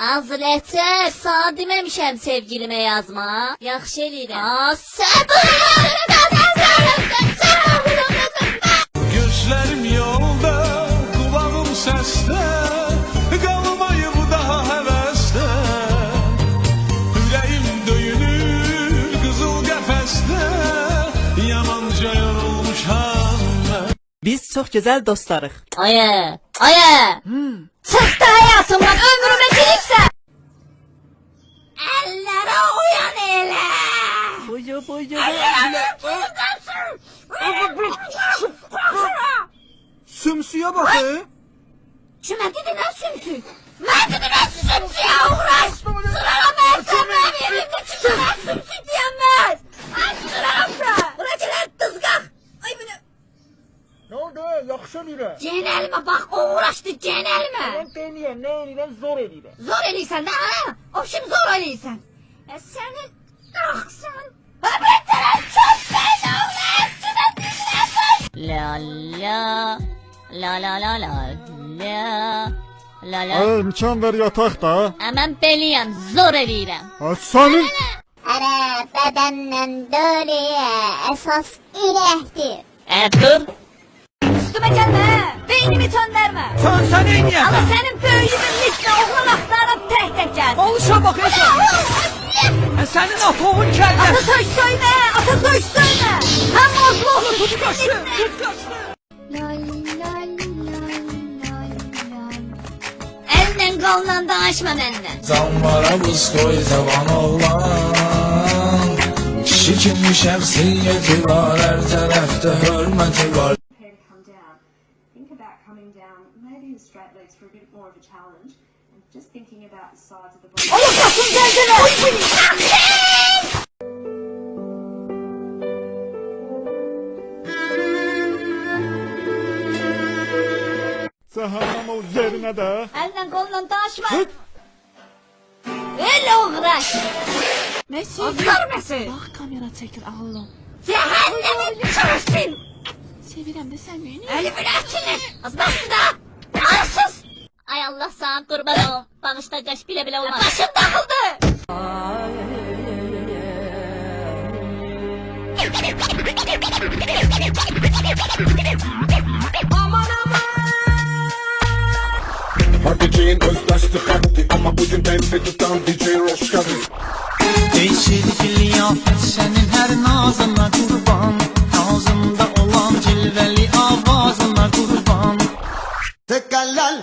Azrətlər, sağ deməmişəm sevgilimə yazma. Yaxşı eləyirəm. Səbır! Gözlərim yolda, qulağım səsdə, qalmayıb daha həvəsdə. Ürəyim döyünür qızıl qəfəsdə, yamanca yorulmuşam mən. Biz çox gözəl dostlarıq. Ayə! Çıxdı həyatımdan ömrümə giribsə! Əllərə uyan elə! Boya. Sümsüyə bakın. Kimə dedi nə sümsük? Mən dedi nə sümsüyə uğraş! Sırara mən sənə verim də kimə sümsük deyənməz! Ay sıraram da! Bura gələn dızqaq! Ay bu nə? Ne oldu? Yaxşı eləyirəm. Genəlmə bax uğraşdı genəlmə! Mən deməyəm, nə eləyirəm, zor eləyirəm. Zor eləyirsən də ha? O şimdi zor eləyirsən. Səni daxsan. Ben sana çok fena uğraştığına dinləsin. La. İmkan ver yataq da. Mən beliyəm, zor eləyirəm. Sənin... Ərə bədəndən döləyə əsas ürəkdir. Dur. Üstüme gelme, beynimi söndürme. Sen eyniyəm. Ama senin böyüyümün likle oğlan aktarıp tek gel. Oluşa bak senin atoğun kəlləsi. Atasoy söyle, atasoy söyle. Hem azlı olur, tut kaçtı. Elden kolundan danışma benden. Canlara buz koy cavan oğlan, kişi kimi şəxsiyyəti var, hər tərəfdə hörməti var. Think about coming down, maybe in straight legs for a bit more of a challenge, and just thinking about the sides of the body. Allah kasım kendine. Cəhənnəm ol yerinə də. Elden kolundan danışma. Öyle uğraş. Mesih. Azlar mısın? Bak kamera çekir Allah. Cehennemin çalışsın. Sevirəm də sən məni. Elimin açını. Azbarsın da. Arsız. Ay Allah sana kurban ol. Bağışta kaç bile olmaz. Başım takıldı. Aman aman. Hatice'nin özlaştı kalpti ama bugün tempi tutan DJ Roşkadı. Değişir liyafet senin her nazına kurban, ağzımda olan cilveli avazına kurban. Tekellel